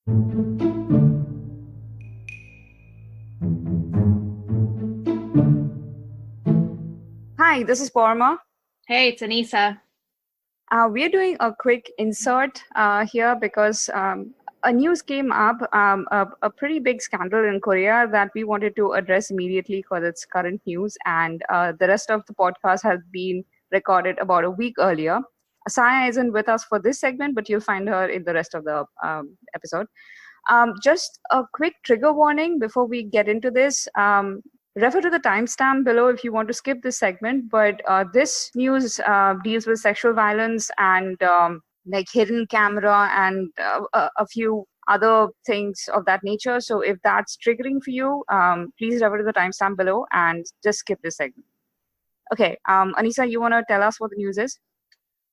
Hi, this is Parma. Hey, it's Anissa. We're doing a quick insert here because a news came up, a pretty big scandal in Korea that we wanted to address immediately because it's current news, and the rest of the podcast has been recorded about a week earlier. Saya isn't with us for this segment, but you'll find her in the rest of the episode. Just a quick trigger warning before we get into this. Refer to the timestamp below if you want to skip this segment. But this news deals with sexual violence and like hidden camera and a few other things of that nature. So if that's triggering for you, please refer to the timestamp below and just skip this segment. Okay, Anissa, you want to tell us what the news is?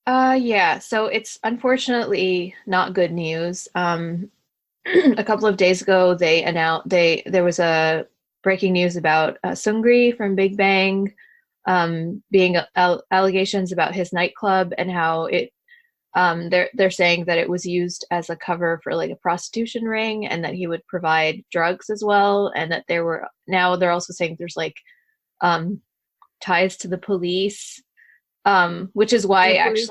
Yeah, so it's unfortunately not good news. A couple of days ago, there was a breaking news about Seungri from Big Bang, being allegations about his nightclub and how they're saying that it was used as a cover for like a prostitution ring and that he would provide drugs as well, and that they're also saying there's like ties to the police. Which is why which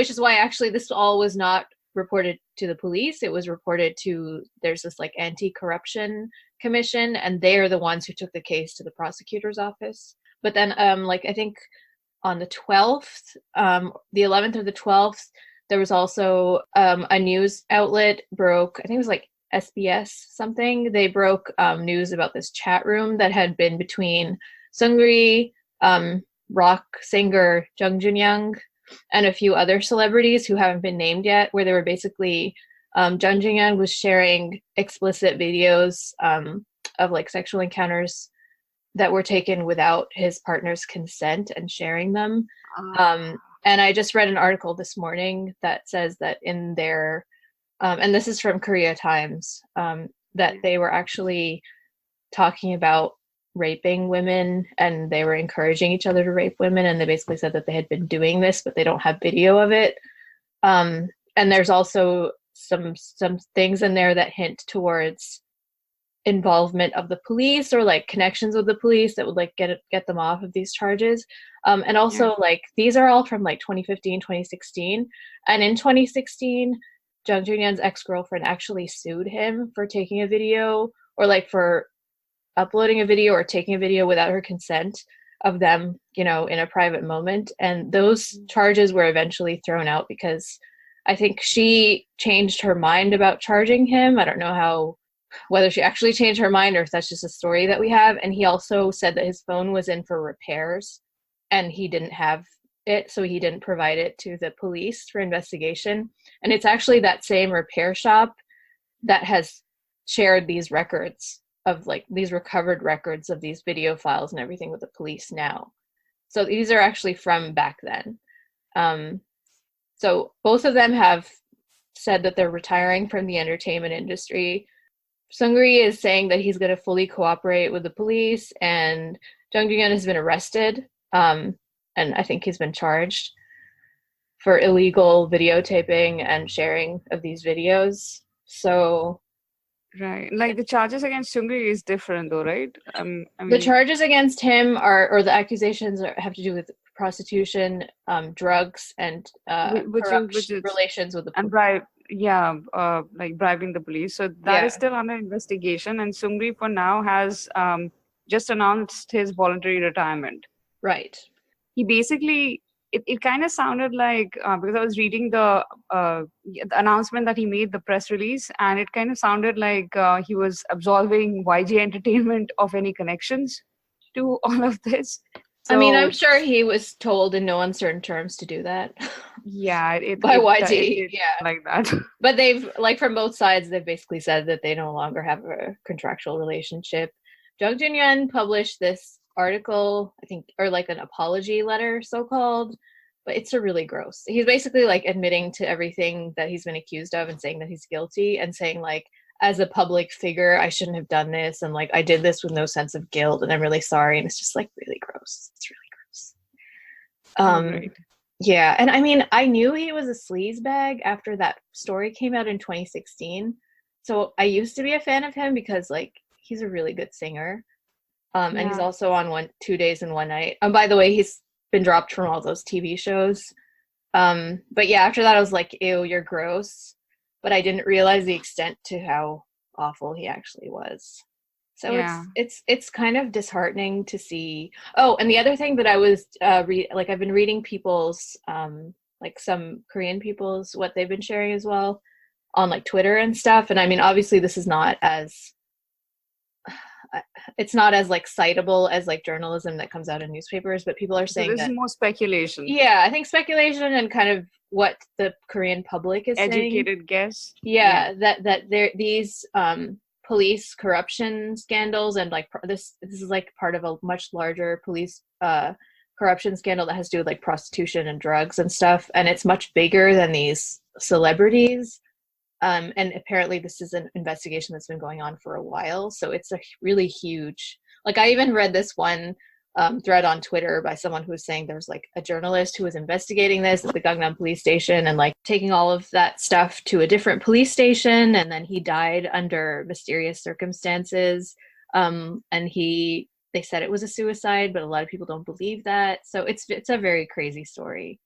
is why actually this all was not reported to the police. It was reported to, there's this like anti-corruption commission, and they are the ones who took the case to the prosecutor's office. But then like I think on the 12th, the 11th or the 12th, there was also a news outlet broke, I think it was like SBS something, they broke news about this chat room that had been between Seungri, rock singer Jung Joon Young, and a few other celebrities who haven't been named yet, where they were basically Jung Joon Young was sharing explicit videos of like sexual encounters that were taken without his partner's consent and sharing them. And I just read an article this morning that says that in their and this is from Korea Times, that they were actually talking about raping women, and they were encouraging each other to rape women, and they basically said that they had been doing this but they don't have video of it. And there's also some things in there that hint towards involvement of the police or like connections with the police that would like get them off of these charges. And also like these are all from like 2015, 2016, and in 2016 Jung Joon Young's ex-girlfriend actually sued him for taking a video, or like for uploading a video or taking a video without her consent of them, you know, in a private moment. And those charges were eventually thrown out because I think she changed her mind about charging him. I don't know whether she actually changed her mind or if that's just a story that we have. And he also said that his phone was in for repairs and he didn't have it, so he didn't provide it to the police for investigation. And it's actually that same repair shop that has shared these records of like these recovered records of these video files and everything with the police now. So these are actually from back then. So both of them have said that they're retiring from the entertainment industry. Seungri is saying that he's going to fully cooperate with the police, and Jung Joon Young has been arrested, and I think he's been charged for illegal videotaping and sharing of these videos. So right, like the charges against Seungri is different though, right? I mean, the charges against him or the accusations have to do with prostitution, drugs, and relations with the police. And like bribing the police. So that is still under investigation. And Seungri for now has just announced his voluntary retirement. Right. He basically, it kind of sounded like, because I was reading the announcement that he made, the press release, and it kind of sounded like he was absolving YG Entertainment of any connections to all of this. So, I mean, I'm sure he was told in no uncertain terms to do that. Yeah, by YG. Like that. But they've, like, from both sides, they've basically said that they no longer have a contractual relationship. Jung Joon Young published this article, I think, or like an apology letter, so-called, but it's a really gross. He's basically like admitting to everything that he's been accused of and saying that he's guilty, and saying like, as a public figure, I shouldn't have done this, and like I did this with no sense of guilt, and I'm really sorry. And it's just like really gross. It's really gross. Right. Yeah, and I mean, I knew he was a sleazebag after that story came out in 2016. So I used to be a fan of him because like he's a really good singer. And he's Yeah. also on 2 days and one night. By the way, he's been dropped from all those TV shows. But yeah, after that I was like, ew, you're gross. But I didn't realize the extent to how awful he actually was. So Yeah. it's kind of disheartening to see. Oh, and the other thing that I was like I've been reading people's like some Korean people's what they've been sharing as well on like Twitter and stuff. And I mean, obviously this is not as it's not as like citable as like journalism that comes out in newspapers, but people are So saying this is that more speculation. yeah, I think speculation and kind of what the Korean public is saying. Educated guess. Yeah. Yeah, that there these police corruption scandals and like this is like part of a much larger police corruption scandal that has to do with like prostitution and drugs and stuff, and it's much bigger than these celebrities. And apparently this is an investigation that's been going on for a while, so it's a really huge. Like I even read this one thread on Twitter by someone who was saying there's like a journalist who was investigating this at the Gangnam police station and like taking all of that stuff to a different police station, and then he died under mysterious circumstances. And they said it was a suicide, but a lot of people don't believe that. So it's a very crazy story.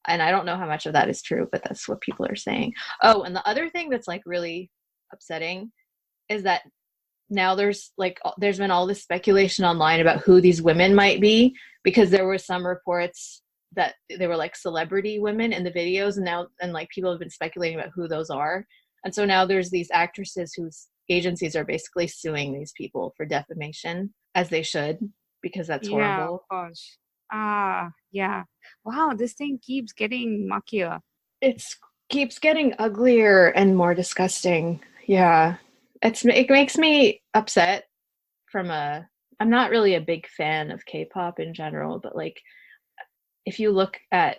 And I don't know how much of that is true, but that's what people are saying. Oh, and the other thing that's like really upsetting is that now there's been all this speculation online about who these women might be, because there were some reports that they were like celebrity women in the videos, and like people have been speculating about who those are. And so now there's these actresses whose agencies are basically suing these people for defamation, as they should, because that's Yeah, of horrible. course. Yeah. Wow, this thing keeps getting muckier. It keeps getting uglier and more disgusting. Yeah. It makes me upset from a I'm not really a big fan of K-pop in general, but like if you look at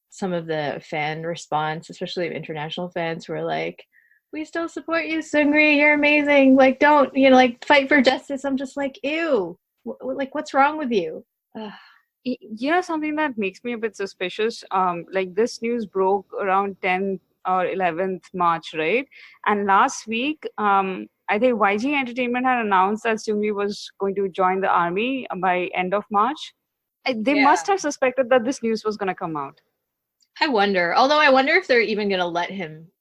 some of the fan response, especially of international fans who are like, we still support you, Seungri, you're amazing. Like don't, like fight for justice. I'm just like, ew. Like what's wrong with you? Ugh. Something that makes me a bit suspicious. Like this news broke around 10th or 11th March, right? And last week, I think YG Entertainment had announced that Seungri was going to join the army by end of March. They Yeah. must have suspected that this news was going to come out. I wonder. Although I wonder if they're even going to let him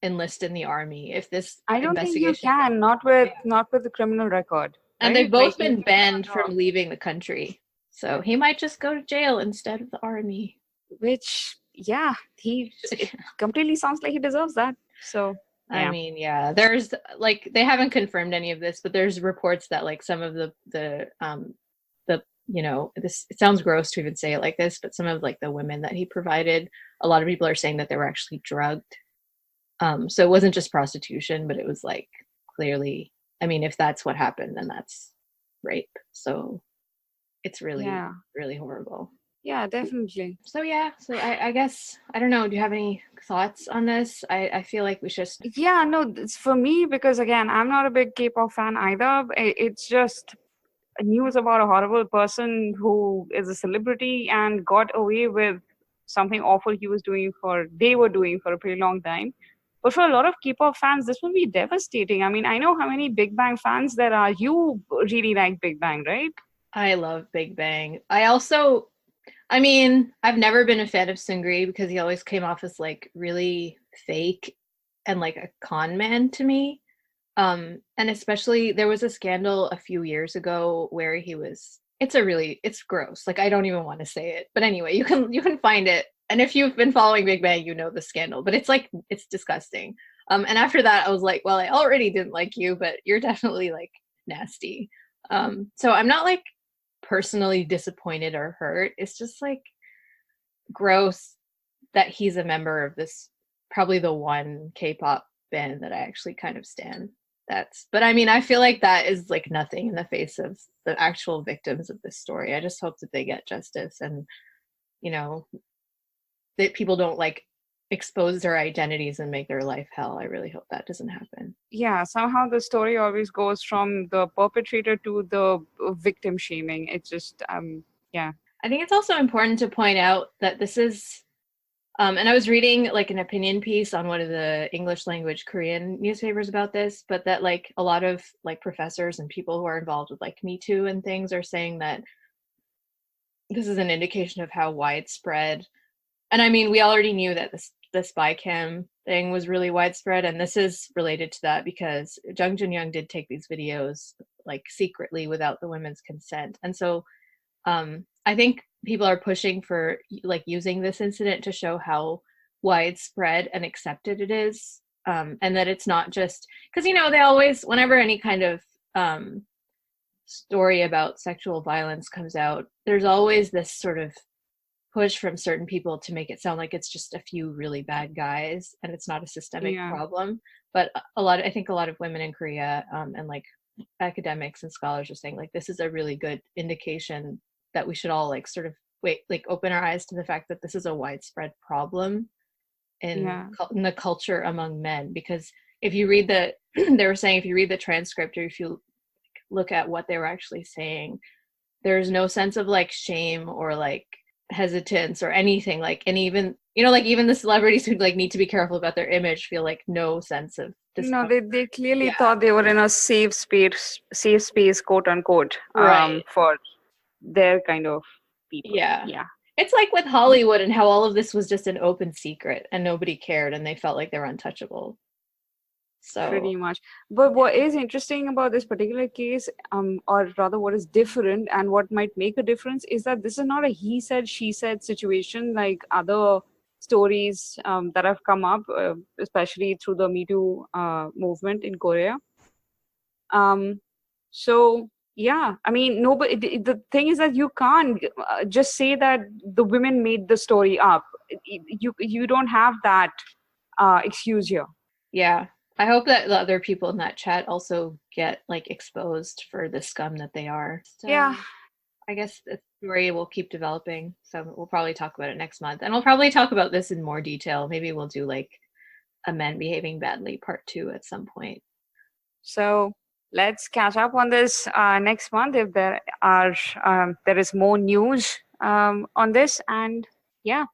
enlist in the army if this I don't think you investigation. can, not with the criminal record. And Right? they've both Like been you banned cannot. from leaving the country. So he might just go to jail instead of the army. Which, yeah, it completely sounds like he deserves that. So, I yeah. mean, yeah, there's like they haven't confirmed any of this, but there's reports that like some of this it sounds gross to even say it like this, but some of like the women that he provided, a lot of people are saying that they were actually drugged. So it wasn't just prostitution, but it was like clearly, I mean, if that's what happened, then that's rape. So it's really, Yeah. really horrible. Yeah, definitely. So yeah, so I guess I don't know. Do you have any thoughts on this? I feel like we should. Yeah, no, it's for me because again, I'm not a big K-pop fan either. It's just news about a horrible person who is a celebrity and got away with something awful they were doing for a pretty long time. But for a lot of K-pop fans, this will be devastating. I mean, I know how many Big Bang fans there are. You really like Big Bang, right? I love Big Bang. I mean, I've never been a fan of Seungri because he always came off as like really fake and like a con man to me. And especially there was a scandal a few years ago where it's gross. Like I don't even want to say it. But anyway, you can find it. And if you've been following Big Bang, you know the scandal. But it's disgusting. And after that I was like, well, I already didn't like you, but you're definitely like nasty. So I'm not like personally disappointed or hurt. It's just like gross that he's a member of this probably the one K-pop band that I actually kind of stan. But I mean, I feel like that is like nothing in the face of the actual victims of this story. I just hope that they get justice and that people don't like expose their identities and make their life hell. I really hope that doesn't happen. Yeah, somehow the story always goes from the perpetrator to the victim shaming. It's just, yeah. I think it's also important to point out that this is And I was reading like an opinion piece on one of the English language Korean newspapers about this, but that like a lot of like professors and people who are involved with like Me Too and things are saying that this is an indication of how widespread, and I mean, we already knew that the spy cam thing was really widespread, and this is related to that because Jung Joon Young did take these videos like secretly without the women's consent. And so I think people are pushing for like using this incident to show how widespread and accepted it is, and that it's not just because they always, whenever any kind of story about sexual violence comes out, there's always this sort of push from certain people to make it sound like it's just a few really bad guys and it's not a systemic problem. But I think a lot of women in Korea, and like academics and scholars are saying like this is a really good indication that we should all like sort of open our eyes to the fact that this is a widespread problem in the culture among men. Because if you read they were saying if you read the transcript, or if you look at what they were actually saying, there's no sense of like shame or like hesitance or anything, like, and even like even the celebrities who like need to be careful about their image feel like no sense of discomfort. No, they clearly thought they were in a safe space, quote unquote, right, for their kind of people. Yeah. It's like with Hollywood and how all of this was just an open secret and nobody cared and they felt like they were untouchable. So pretty much. But what is interesting about this particular case, or rather what is different and what might make a difference, is that this is not a he said, she said situation like other stories that have come up, especially through the Me Too movement in Korea. So yeah, I mean, nobody. The thing is that you can't just say that the women made the story up. You don't have that excuse here. Yeah, I hope that the other people in that chat also get like exposed for the scum that they are. So, yeah, I guess the story will keep developing. So we'll probably talk about it next month, and we'll probably talk about this in more detail. Maybe we'll do like a Men Behaving Badly part 2 at some point. So let's catch up on this next month if there is more news on this. And yeah,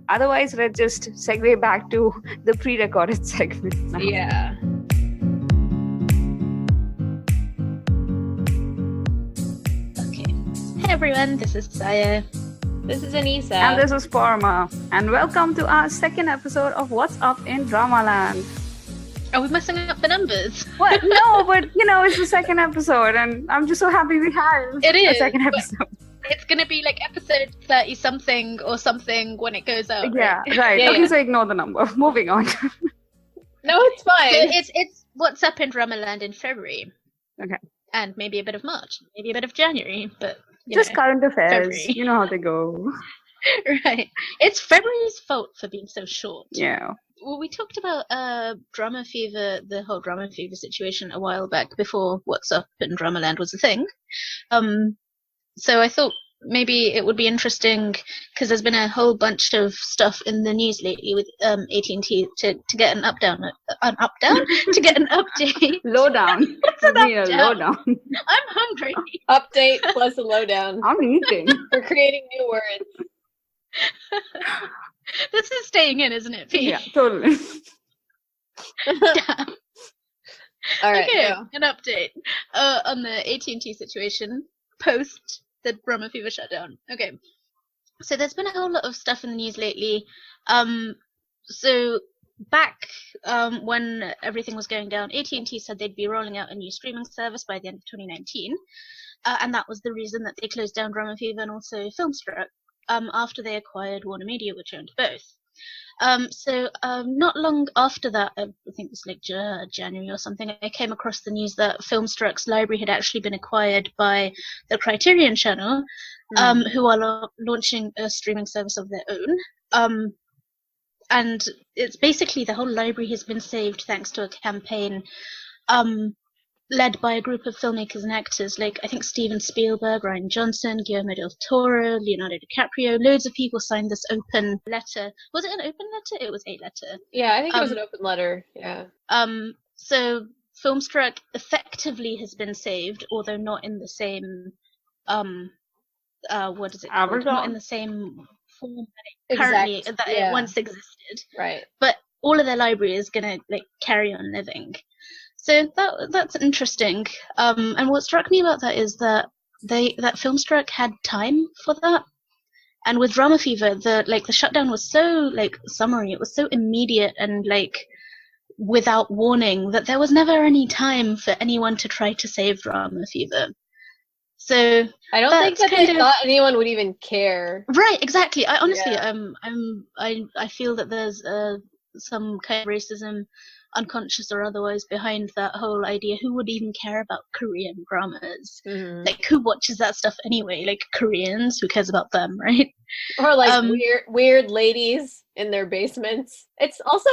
otherwise let's just segue back to the pre-recorded segment now. Yeah. Okay. Hey everyone, this is Saya. This is Anissa. And this is Parma. And welcome to our second episode of What's Up in Dramaland. Are we messing up the numbers? What? No, but it's the second episode, and I'm just so happy we had a second episode. It's gonna be like episode 30 something or something when it goes out. Yeah, right. Yeah, okay, so ignore the number. Moving on. No, it's fine. So it's What's Up in Dramaland in February. Okay. And maybe a bit of March, maybe a bit of January, but just current affairs. February. You know how they go. Right. It's February's fault for being so short. Yeah. Well, we talked about DramaFever, the whole DramaFever situation a while back before What's Up in Dramaland was a thing. So I thought maybe it would be interesting because there's been a whole bunch of stuff in the news lately with At&T to get an update. Lowdown. What's an Lowdown. lowdown? I'm hungry. Update plus a lowdown. I'm eating. We're creating new words. This is staying in, isn't it, Pete? Yeah, totally. Yeah. All right. Okay, Go. an update on the At&T situation post the DramaFever shutdown. Okay, so there's been a whole lot of stuff in the news lately. So back when everything was going down, At&T said they'd be rolling out a new streaming service by the end of 2019, and that was the reason that they closed down DramaFever and also Filmstruck after they acquired Warner Media, which owned both. So not long after that, I think it was like January or something, I came across the news that Filmstruck's library had actually been acquired by the Criterion Channel, who are launching a streaming service of their own. And it's basically the whole library has been saved thanks to a campaign led by a group of filmmakers and actors like I think Steven Spielberg, Rian Johnson, Guillermo del Toro, Leonardo DiCaprio. Loads of people signed this open letter. Was it an open letter? It was a letter. Yeah, I think it was an open letter. Yeah. So Filmstruck effectively has been saved, although not in the same what is it called? Not in the same form that it currently it once existed. Right. But all of their library is gonna like carry on living. So that's interesting. And what struck me about that is that that Filmstruck had time for that. And with DramaFever, the shutdown was so like summary. It was so immediate and like without warning that there was never any time for anyone to try to save DramaFever. So I don't think that they thought anyone would even care. Right, exactly. I honestly, I feel that there's some kind of racism, unconscious or otherwise, behind that whole idea. Who would even care about Korean dramas? Mm-hmm. Like, who watches that stuff anyway? Like Koreans, who cares about them, right? Or like weird ladies in their basements. It's also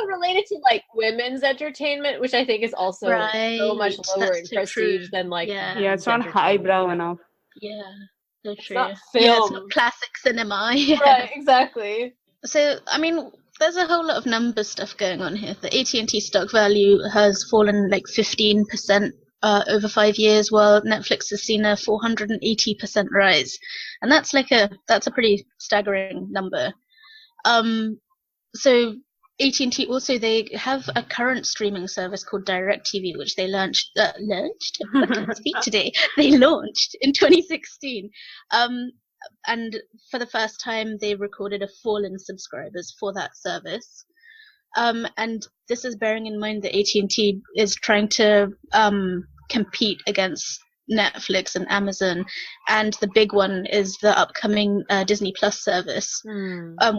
related to like women's entertainment, which I think is also so much lower in prestige than like it's not highbrow enough. Yeah, so true. It's not film. Yeah, it's not classic cinema. Yeah. Right, exactly. So I mean, there's a whole lot of number stuff going on here. The AT&T stock value has fallen like 15% over 5 years, while Netflix has seen a 480% rise, and that's a pretty staggering number. So AT&T also, they have a current streaming service called DirecTV, which they launched. I can't speak today. They launched in 2016. And for the first time, they recorded a fall in subscribers for that service. And this is bearing in mind that AT&T is trying to compete against Netflix and Amazon, and the big one is the upcoming Disney Plus service,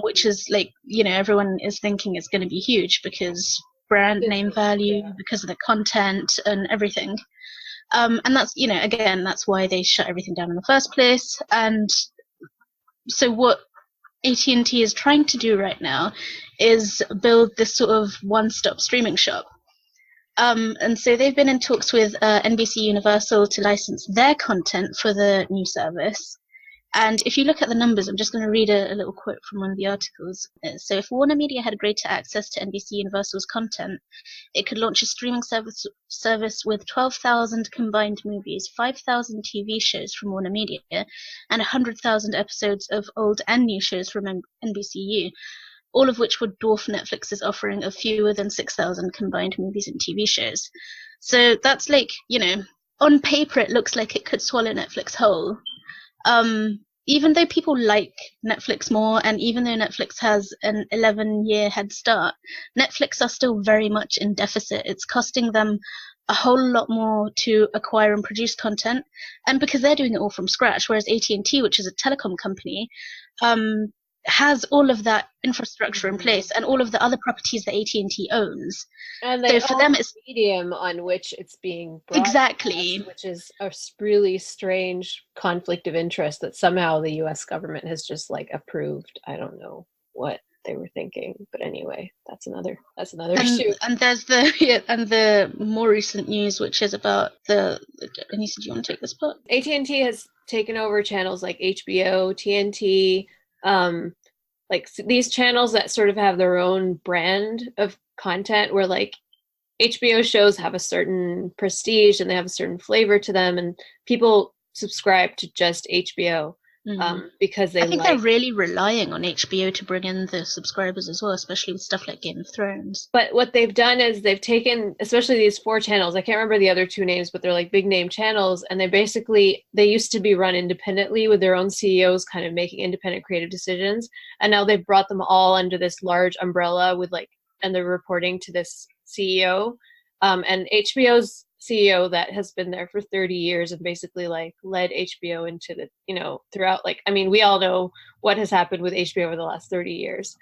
which is like, everyone is thinking is going to be huge because brand name value, because of the content and everything. And that's, again, that's why they shut everything down in the first place. And so what AT&T is trying to do right now is build this sort of one-stop streaming shop. And so they've been in talks with NBC Universal to license their content for the new service. And if you look at the numbers, I'm just going to read a little quote from one of the articles. So if Warner Media had greater access to NBC Universal's content, it could launch a streaming service with 12,000 combined movies, 5,000 TV shows from Warner Media, and 100,000 episodes of old and new shows from NBCU, all of which would dwarf Netflix's offering of fewer than 6,000 combined movies and TV shows. So that's like, on paper it looks like it could swallow Netflix whole. Even though people like Netflix more, and even though Netflix has an 11-year head start, Netflix are still very much in deficit. It's costing them a whole lot more to acquire and produce content, and because they're doing it all from scratch, whereas AT&T, which is a telecom company, has all of that infrastructure in place and all of the other properties that AT&T owns. And they for them, it's medium on which it's being exactly, which is a really strange conflict of interest that somehow the U.S. government has just like approved. I don't know what they were thinking, but anyway, that's another issue. And there's the more recent news, which is about Anissa, do you want to take this part? AT&T has taken over channels like HBO, TNT. Like these channels that sort of have their own brand of content, where like HBO shows have a certain prestige and they have a certain flavor to them, and people subscribe to just HBO because I think they're really relying on HBO to bring in the subscribers as well, especially with stuff like Game of Thrones. But what they've done is they've taken, especially these 4 channels, I can't remember the other 2 names, but they're like big name channels, and they used to be run independently with their own CEOs kind of making independent creative decisions, and now they've brought them all under this large umbrella with and they're reporting to this CEO, and HBO's CEO that has been there for 30 years and basically like led HBO into the, throughout, we all know what has happened with HBO over the last 30 years.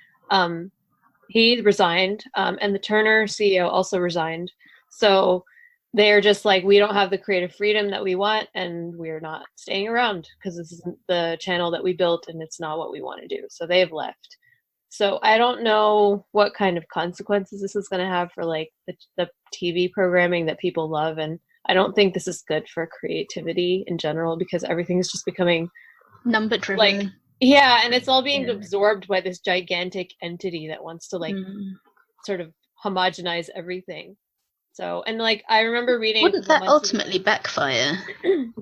He resigned, and the Turner CEO also resigned. So they're just like, we don't have the creative freedom that we want, and we're not staying around because this isn't the channel that we built and it's not what we want to do. So they've left. So I don't know what kind of consequences this is going to have for like the TV programming that people love. And I don't think this is good for creativity in general, because everything is just becoming number driven. And it's all being absorbed by this gigantic entity that wants to sort of homogenize everything. So, and like I remember reading. Wouldn't that ultimately backfire?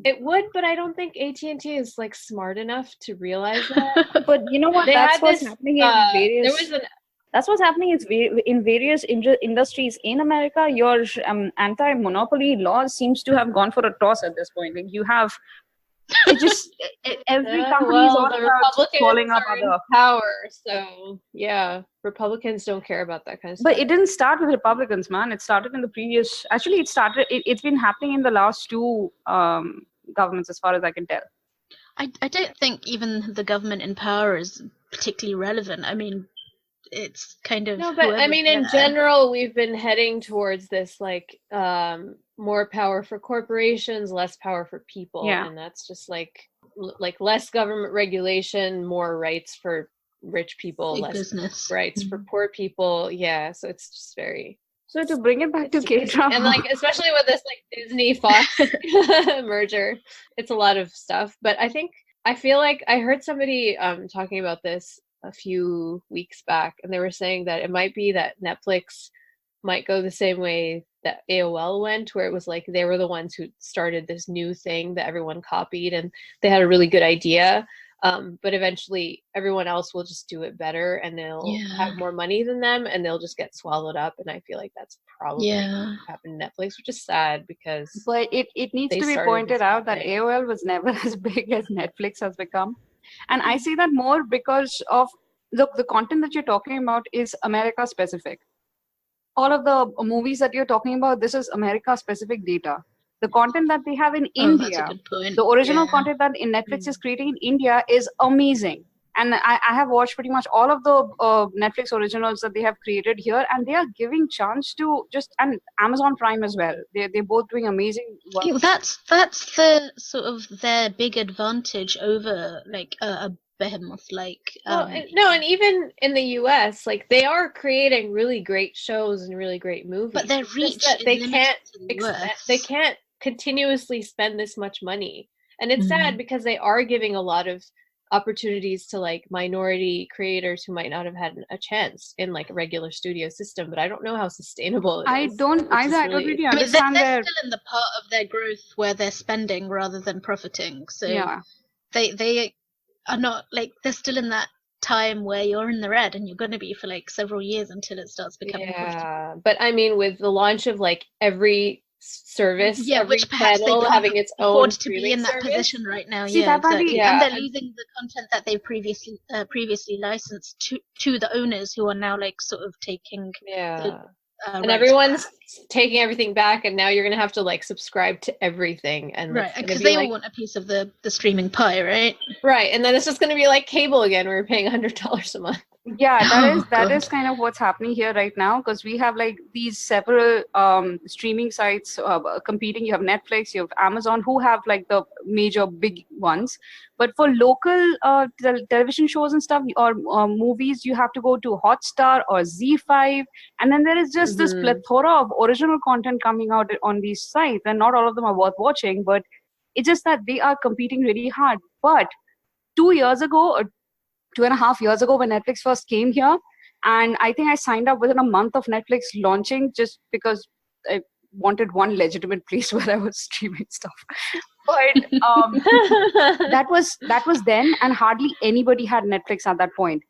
It would, but I don't think AT&T is like smart enough to realize that. But you know what? They That's had what's this, happening in various. There was an That's what's happening in various industries in America. Your anti-monopoly laws seems to have gone for a toss at this point. Like you have, it just every company is all the about Republicans calling up are in other. power, so yeah, Republicans don't care about that kind of stuff. But it didn't start with Republicans, man. It started in the previous. Actually, it's been happening in the last two governments, as far as I can tell. I don't think even the government in power is particularly relevant. I mean, it's kind of no, but I mean, in general, we've been heading towards this like more power for corporations, less power for people, and that's just like less government regulation, more rights for rich people, big less business rights for poor people. Yeah, so it's just very. So to bring it back to K-drama, and like especially with this like Disney Fox merger, it's a lot of stuff. But I feel like I heard somebody talking about this a few weeks back, and they were saying that it might be that Netflix might go the same way that AOL went, where it was like they were the ones who started this new thing that everyone copied, and they had a really good idea. But eventually everyone else will just do it better, and they'll have more money than them, and they'll just get swallowed up. And I feel like that's probably what happened to Netflix, which is sad because. But it needs to be pointed out that AOL was never as big as Netflix has become. And I say that more because of, look, the content that you're talking about is America specific. All of the movies that you're talking about, this is America specific data. The content that they have in India, the original content that in Netflix is creating in India is amazing. And I have watched pretty much all of the Netflix originals that they have created here, and they are giving chance to and Amazon Prime as well. They're both doing amazing work. Yeah, that's the sort of their big advantage over like a behemoth like. No, and even in the US, like they are creating really great shows and really great movies. But their reach is they can't continuously spend this much money, and it's sad because they are giving a lot of opportunities to like minority creators who might not have had a chance in like a regular studio system, but I don't know how sustainable it is. I don't really understand. They're still in the part of their growth where they're spending rather than profiting, so they are not like, they're still in that time where you're in the red and you're going to be for like several years until it starts becoming profitable. But I mean, with the launch of like every service, every which perhaps channel they having its own to be in that service. Position right now. See, exactly. And they're losing the content that they previously licensed to the owners, who are now like sort of taking and everyone's taking everything back, and now you're gonna have to like subscribe to everything, and because they all want a piece of the streaming pie, right? And then it's just gonna be like cable again, where you're paying $100 a month. Yeah, that is kind of what's happening here right now, because we have like these several streaming sites competing. You have Netflix, you have Amazon, who have like the major big ones. But for local television shows and stuff, or movies, you have to go to Hotstar or Z5, and then there is just this plethora of original content coming out on these sites, and not all of them are worth watching. But it's just that they are competing really hard. But 2 years ago, or 2.5 years ago, when Netflix first came here, and I think I signed up within a month of Netflix launching, just because I wanted one legitimate place where I was streaming stuff. But that was then, and hardly anybody had Netflix at that point.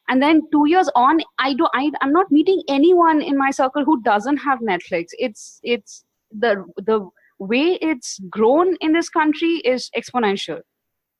And then 2 years on, I'm not meeting anyone in my circle who doesn't have Netflix. It's the way it's grown in this country is exponential.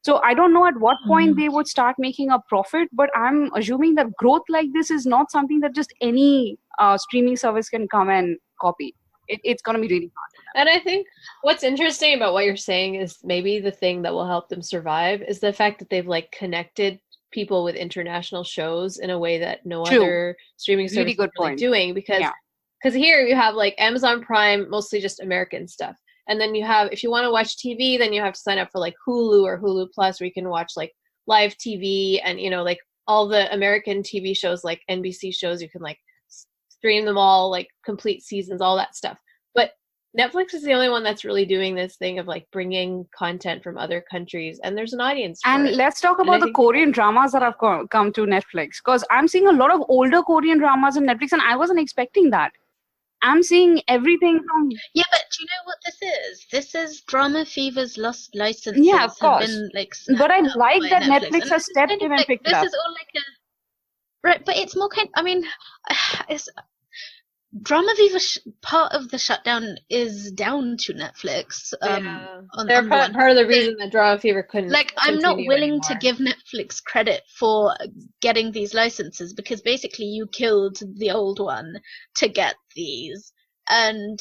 So I don't know at what point they would start making a profit, but I'm assuming that growth like this is not something that just any streaming service can come and copy. It's going to be really hard. And I think what's interesting about what you're saying is maybe the thing that will help them survive is the fact that they've like connected people with international shows in a way that no other streaming service is really doing. Because here you have like Amazon Prime, mostly just American stuff. And then you have, if you want to watch TV, then you have to sign up for like Hulu or Hulu Plus, where you can watch like live TV and, you know, like all the American TV shows, like NBC shows, you can like stream them all, like complete seasons, all that stuff. But Netflix is the only one that's really doing this thing of like bringing content from other countries, and there's an audience for it. Let's talk about the Korean dramas that have come to Netflix, because I'm seeing a lot of older Korean dramas on Netflix, and I wasn't expecting that. I'm seeing everything from. Yeah, but do you know what this is? This is DramaFever's lost licenses Yeah, of have course. been like But I snapped up like by that Netflix, Netflix and has this is stepped kind of in and like picked it this up. is all like a right, but it's more kind. I mean, it's DramaFever part of the shutdown is down to Netflix. They're on part one. of the reason that DramaFever couldn't. Like, I'm not continue willing to anymore. give Netflix credit for getting these licenses because basically you killed the old one to get these, and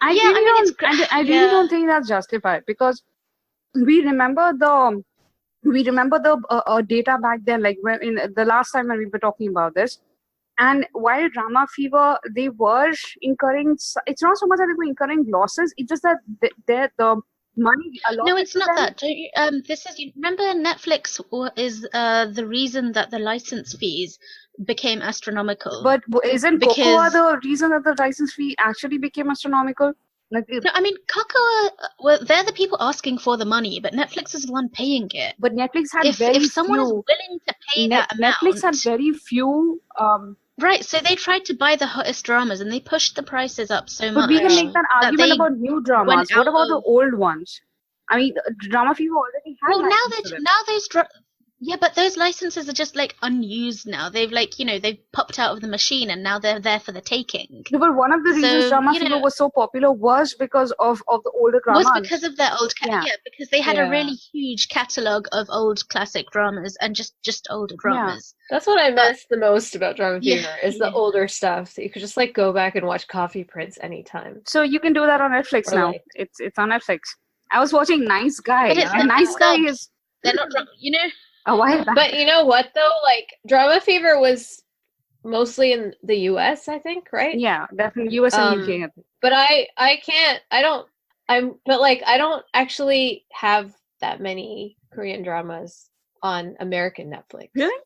I yeah, really I mean, don't. it's great. I really don't think that's justified because we remember the data back then, like when in the last time when we were talking about this. And while Drama Fever, they were incurring. It's not so much that they were incurring losses. It's just that the money. No, it's not that. Don't you, this is. You remember Netflix is the reason that the license fees became astronomical. But isn't Cocoa Because- the reason that the license fee actually became astronomical? Like, No, I mean, Cocoa. Well, they're the people asking for the money, but Netflix is the one paying it. but Netflix had If very someone is few. willing to pay that amount, Netflix had very few. right? So they tried to buy the hottest dramas, and they pushed the prices up so But much. we can make that argument they about new dramas. went What out about the of- old ones? I mean, Drama Fever already had. Well, now license for it. those yeah, but those licenses are just like unused now. They've they've popped out of the machine, and now they're there for the taking. No, but one of the reasons So, Drama you Fever know- was so popular was because of the older dramas. Was because of their old Yeah. because they had Yeah. a really huge catalogue of old classic dramas and just older dramas. That's what I miss the most about Drama Yeah, Fever is the yeah. older stuff. So you could just like go back and watch Coffee Prince anytime. So you can do that on Netflix Or now. like- It's on Netflix. I was watching Nice Guy, But it's and the Nice Guy subs. is They're not a while back. But you know what though? Like Drama Fever was mostly in the US, I think, right? Yeah, definitely US and UK. But I don't actually have that many Korean dramas on American Netflix. Really?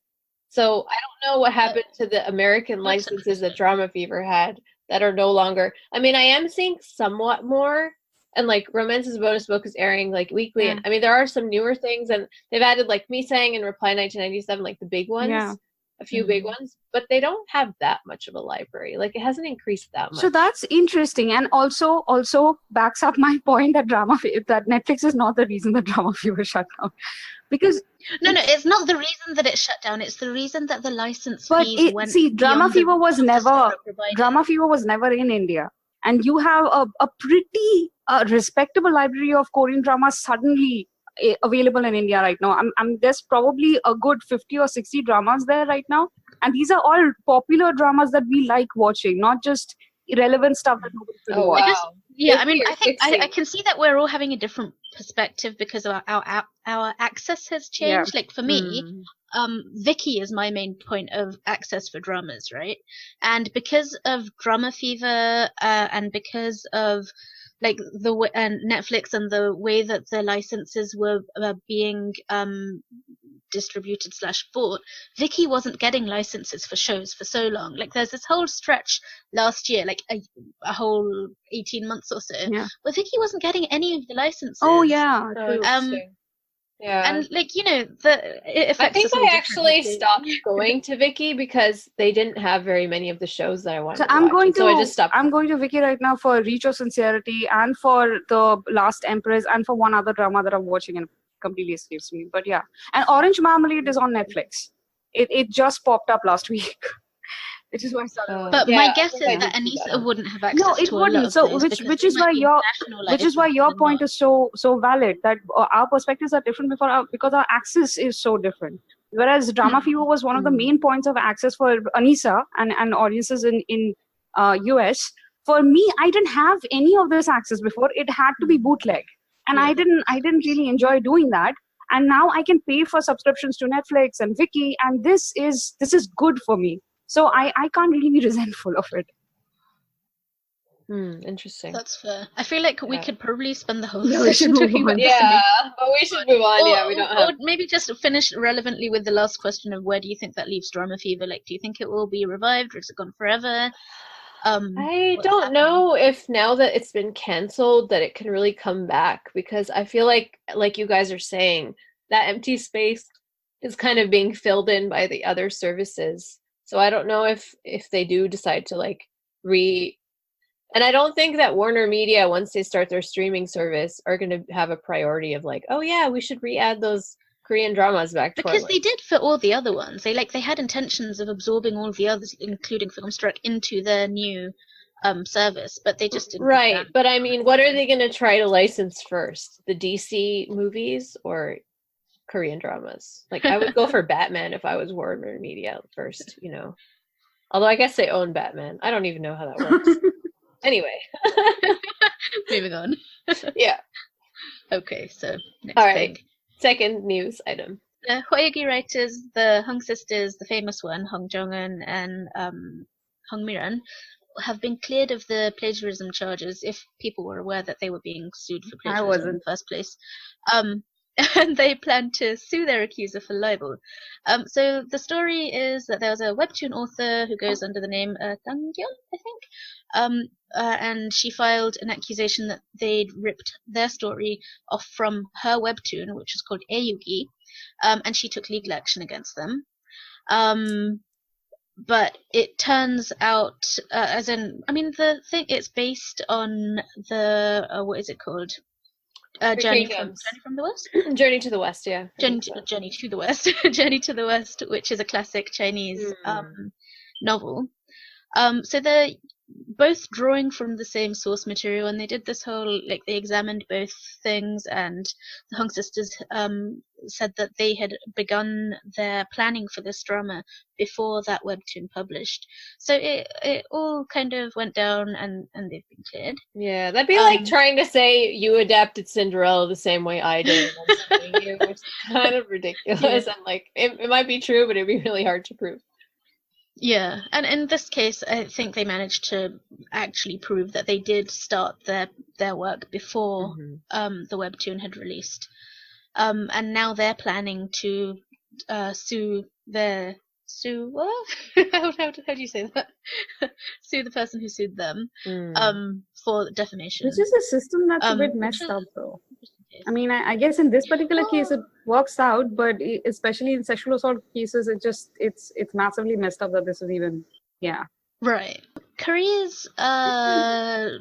So I don't know what happened to the American That's licenses that Drama Fever had that are no longer. I mean, I am seeing somewhat more, and like Romance's Bonus Book is airing like weekly, and I mean there are some newer things, and they've added like Me Sang and Reply 1997, like the big ones. Yeah. A few big ones, but they don't have that much of a library. Like it hasn't increased that much. So that's interesting, and also backs up my point that that Netflix is not the reason that Drama Fever shut down, because No, it's not the reason that it shut down. It's the reason that the license but fees went. Drama beyond the Fever was reach of the never startup provider. Drama Fever was never in India, and you have a pretty respectable library of Korean dramas suddenly available in India right now. There's probably a good 50 or 60 dramas there right now, and these are all popular dramas that we like watching, not just irrelevant stuff that nobody really watch. wow. Yeah, I 50 mean, or I think 60. I can see that we're all having a different perspective because of our access has changed. Like for me, Viki is my main point of access for dramas, right? And because of Drama Fever, and because of like and Netflix and the way that the licenses were being distributed / bought, Viki wasn't getting licenses for shows for so long. Like there's this whole stretch last year, like a whole 18 months or so, where Viki wasn't getting any of the licenses. Oh yeah, Oh, true. interesting. Yeah. And like it affects I think us all I actually differently. stopped going to Viki because they didn't have very many of the shows that I wanted So to I'm watch. going and to so I just stopped. I'm going to Viki right now for Reach of Sincerity and for The Last Empress and for one other drama that I'm watching and completely escapes me. But yeah, and Orange Marmalade is on Netflix. It just popped up last week, which is why I started. watching. But Yeah, my I guess think is I that did see that Anissa one. wouldn't have access No, it to a lot wouldn't. of So those because which they is might why be your international point licenses is so valid, that our perspectives are different because our access is so different. Whereas Drama Fever was one of the main points of access for Anissa and audiences in US. For me, I didn't have any of this access before. It had to be bootleg, and I didn't really enjoy doing that. And now I can pay for subscriptions to Netflix and Viki, and this is good for me. So I can't really be resentful of it. Interesting. That's fair. I feel like we could probably spend the whole Yeah, we session should move talking on. about this. Yeah, but we should move on. Yeah, we don't Or have. maybe just finish relevantly with the last question of where do you think that leaves Drama Fever? Like, do you think it will be revived or is it gone forever? I what's don't happening? know if now that it's been canceled that it can really come back, because I feel like you guys are saying, that empty space is kind of being filled in by the other services. So I don't know if they do decide to like and I don't think that Warner Media, once they start their streaming service, are going to have a priority of like, oh yeah, we should re-add those Korean dramas back to Because they did for all the other ones. They had intentions of absorbing all the others, including Filmstruck, into their new service, but they just didn't. Right, but I mean, what are they going to try to license first? The DC movies or Korean dramas? Like, I would go for Batman if I was Warner Media first, you know. Although I guess they own Batman. I don't even know how that works. Anyway. Moving on. Yeah. Okay, so next all right. thing. Second news item. The Hwayugi writers, the Hung sisters, the famous one, Hong Jong-un and Hong Miran, have been cleared of the plagiarism charges if people were aware that they were being sued for plagiarism in the first place. And they plan to sue their accuser for libel. So the story is that there was a webtoon author who goes under the name Dangyeon, I think, and she filed an accusation that they'd ripped their story off from her webtoon, which was called Hwayugi, and she took legal action against them. But it turns out, the thing, it's based on the, what is it called? Journey from the West? Journey to the West, yeah. Journey to the West. Journey to the West, which is a classic Chinese novel. So they're both drawing from the same source material, and they did this whole, like, they examined both things, and the Hung sisters said that they had begun their planning for this drama before that webtoon published. So it all kind of went down, and they've been cleared. Yeah, that'd be like trying to say you adapted Cinderella the same way I did, and I'm suing you, which is kind of ridiculous. And like, it might be true, but it'd be really hard to prove. Yeah, and in this case, I think they managed to actually prove that they did start their work before the webtoon had released, and now they're planning to sue what? how do you say that? Sue the person who sued them for defamation. Which is a system that's a bit messed up, though. I mean, I guess in this particular case it works out, but especially in sexual assault cases, it's massively messed up that this is even, yeah. Right. Korea's libel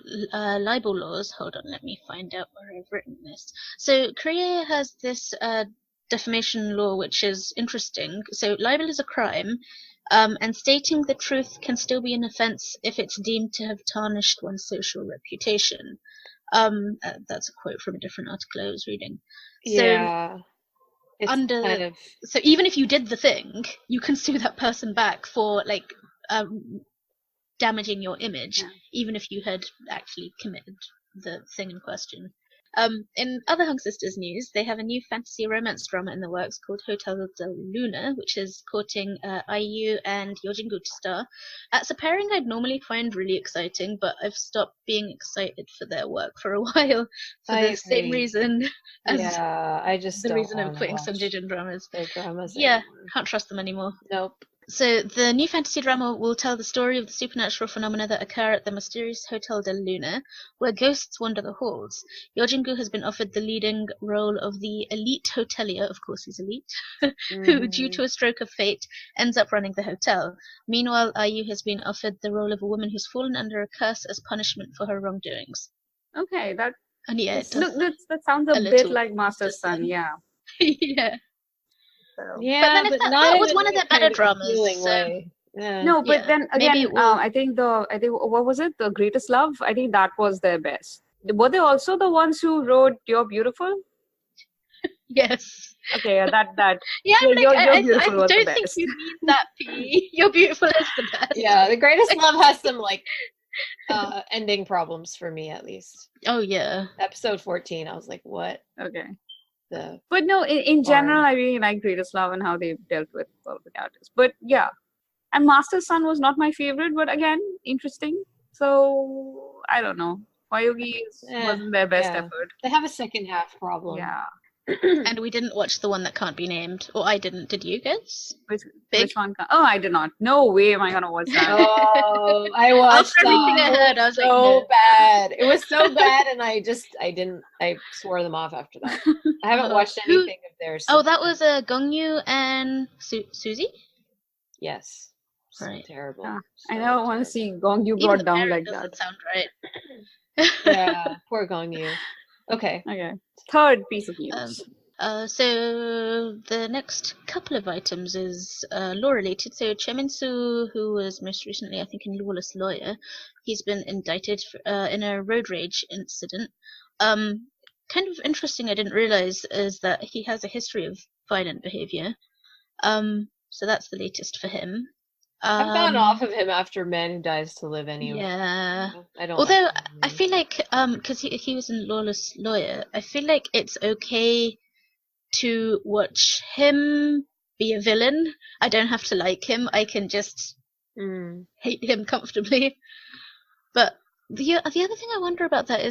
laws, hold on, let me find out where I've written this. So Korea has this defamation law, which is interesting. So libel is a crime, and stating the truth can still be an offense if it's deemed to have tarnished one's social reputation. That's a quote from a different article I was reading. So, yeah. So even if you did the thing, you can sue that person back for, like, damaging your image, even if you had actually committed the thing in question. In other Hung Sisters news, they have a new fantasy romance drama in the works called Hotel de Luna, which is courting IU and Yojin-gu to star. It's a pairing I'd normally find really exciting, but I've stopped being excited for their work for a while for the same reason as the reason I'm quitting some Jijin dramas. Yeah, can't trust them anymore. Nope. So the new fantasy drama will tell the story of the supernatural phenomena that occur at the mysterious Hotel de Luna, where ghosts wander the halls. Yojin-gu has been offered the leading role of the elite hotelier, of course he's elite, who, due to a stroke of fate, ends up running the hotel. Meanwhile, IU has been offered the role of a woman who's fallen under a curse as punishment for her wrongdoings. Okay, that sounds a bit like Master's Son, yeah. Yeah. Yeah, but then that was one of their better dramas. No, but then again, I think what was it? The Greatest Love. I think that was their best. Were they also the ones who wrote "You're Beautiful"? Yes. Okay, that. Yeah, You're Beautiful was the I don't best. think you mean that, P. You're Beautiful is the best. Yeah, The Greatest Love has some like ending problems for me, at least. Oh yeah. Episode 14, I was like, what? Okay. But no, in general, I really like Greatest Love and how they dealt with all of the characters. But yeah, and Master's Son was not my favorite, but again, interesting. So I don't know. Hwayugi wasn't their best effort. They have a second half problem. Yeah. And we didn't watch the one that can't be named. Or I didn't. Did you guys? Which one? Oh, I did not. No way am I going to watch that. Oh, I watched After everything I heard, I was so like, no. bad. It was so bad, and I swore them off after that. I haven't watched anything of theirs. Oh, that was Gongyu and Suzy? Yes. So Right. terrible. I So never want terrible. to see Gong Yu Even brought the down parent like that. doesn't sound right. Yeah, poor Gong Yu. Okay. Okay. Third piece of Um, news. so the next couple of items is law related. So Chae Min, who was most recently, I think, in Lawless Lawyer, he's been indicted in a road rage incident. Kind of interesting, I didn't realize, is that he has a history of violent behavior. So that's the latest for him. I've gone off of him after Man Who Dies to Live anyway. Yeah. I don't Although like him I anymore. feel like because he was in Lawless Lawyer, I feel like it's okay to watch him be a villain. I don't have to like him. I can just Mm. hate him comfortably. But the other thing I wonder about that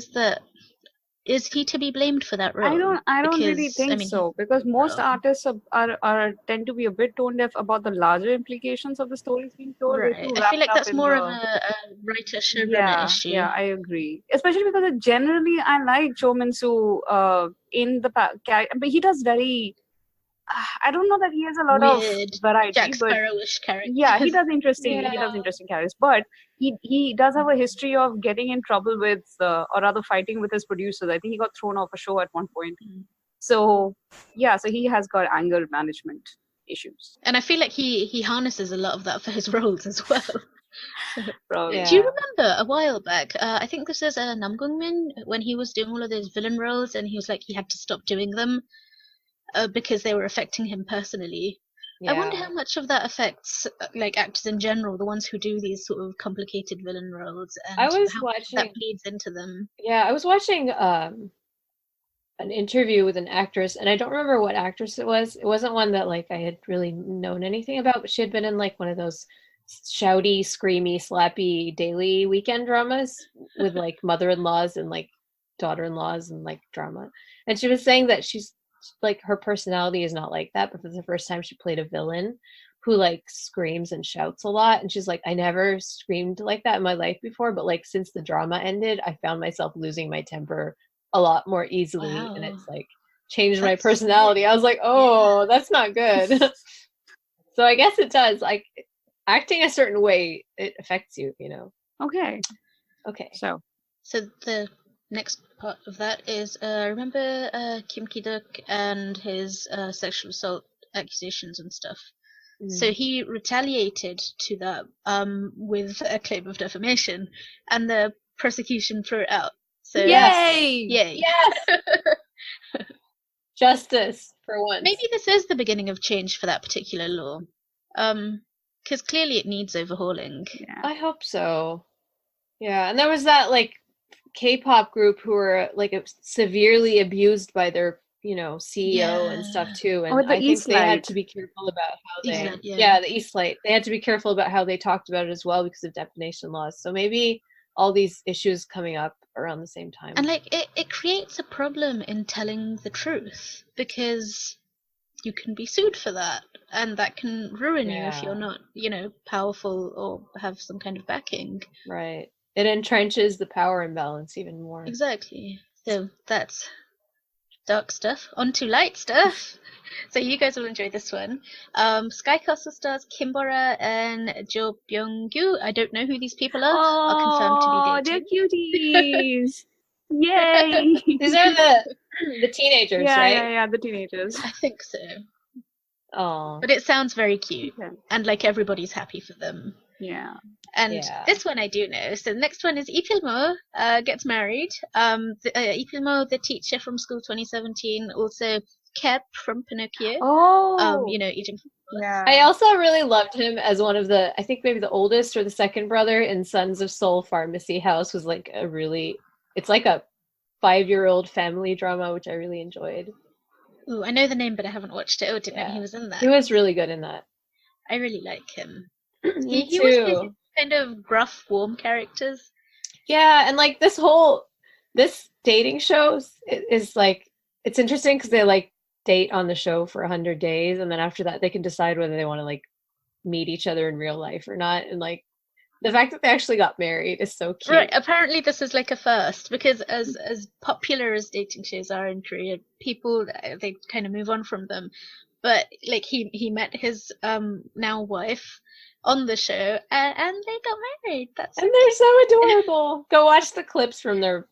is he to be blamed for that role? I don't really Because, think so, because most artists are tend to be a bit tone deaf about the larger implications of the stories being told. They're right. too I wrapped feel like up that's in more of the a writer showrunner issue. yeah, I agree. Especially because generally I like Cho Min-soo in the but he does very I don't know that he has a lot Weird of variety, Jack but Sparrowish characters. yeah, he does interesting. Yeah. He does interesting characters, but he does have a history of getting in trouble with, or rather, fighting with his producers. I think he got thrown off a show at one point. Mm. So yeah, so he has got anger management issues. And I feel like he harnesses a lot of that for his roles as well. Probably. Yeah. Do you remember a while back? I think this is Nam Gong-min when he was doing all of those villain roles, and he was like he had to stop doing them because they were affecting him personally. I wonder how much of that affects like actors in general, the ones who do these sort of complicated villain roles, and I was how much that watching. bleeds into them. Yeah, I was watching an interview with an actress, and I don't remember what actress it was. It wasn't one that like I had really known anything about, but she had been in like one of those shouty, screamy, slappy daily weekend dramas with like mother-in-laws and like daughter-in-laws and like drama. And she was saying that she's like her personality is not like that, but for the first time she played a villain who like screams and shouts a lot. And she's like, I never screamed like that in my life before, but like since the drama ended, I found myself losing my temper a lot more easily. Wow. And it's like changed my That's personality. I was like, oh, that's not good. So I guess it does. Like acting a certain way, it affects you, you know. Okay. Okay. So the next part of that is remember Ki Duk and his sexual assault accusations and stuff. So he retaliated to that with a claim of defamation, and the prosecution threw it out. So yay! Yay! Yes. Justice for once. Maybe this is the beginning of change for that particular law, because clearly it needs overhauling. Yeah. I hope so. Yeah, and there was that like K-pop group who were like severely abused by their, you know, CEO and stuff too. And the I think they had Eastlight. to be careful about how they Eastlight, yeah. the Eastlight. They had to be careful about how they talked about it as well because of defamation laws. So maybe all these issues coming up around the same time. And like it creates a problem in telling the truth because you can be sued for that, and that can ruin you if you're not, you know, powerful or have some kind of backing. Right. It entrenches the power imbalance even more. Exactly. So that's dark stuff. On to light stuff. So you guys will enjoy this one. Sky Castle stars Kim Bora and Jo Byung-gyu. I don't know who these people are. Are confirmed to be dating. They're cuties. Yay! These are the teenagers, right? Yeah, the teenagers. I think so. Oh. But it sounds very cute. Okay. And like everybody's happy for them. Yeah. And this one I do know. So the next one is Lee Pil-mo gets married. Lee Pil-mo, the teacher from School 2017, also Kep from Pinocchio. Oh. You know, Lee yeah. I also really loved him as one of the, I think maybe the oldest or the second brother in Sons of Soul Pharmacy House was like a really, it's like a 5-year-old family drama, which I really enjoyed. Ooh, I know the name, but I haven't watched it. Oh, didn't know he was in that. He was really good in that. I really like him. Me he too. was busy kind of gruff, warm characters. Yeah, and like this dating show is like, it's interesting because they like date on the show for 100 days, and then after that they can decide whether they want to like meet each other in real life or not. And like the fact that they actually got married is so cute. Right, apparently this is like a first, because as popular as dating shows are in Korea, people, they kind of move on from them. But like he met his now wife on the show, and they got married. That's And they're so adorable. Go watch the clips from their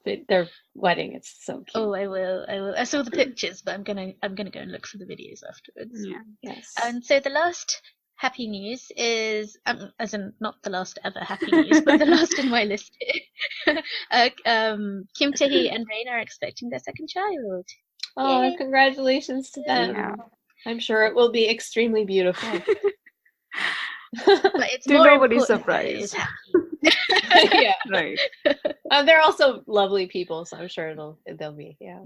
wedding. It's so cute. Oh, I will. I saw the pictures, but I'm gonna go and look for the videos afterwards. Yeah. Yes. And so the last happy news is, as in not the last ever happy news, but the last in my list. Kim Tae-hee and Rain are expecting their second child. Oh, Yay. congratulations to them. Yeah. I'm sure it will be extremely beautiful. But it's To more nobody's important that it is surprise. happy. Yeah. Right. They're also lovely people, so I'm sure they'll be Yeah.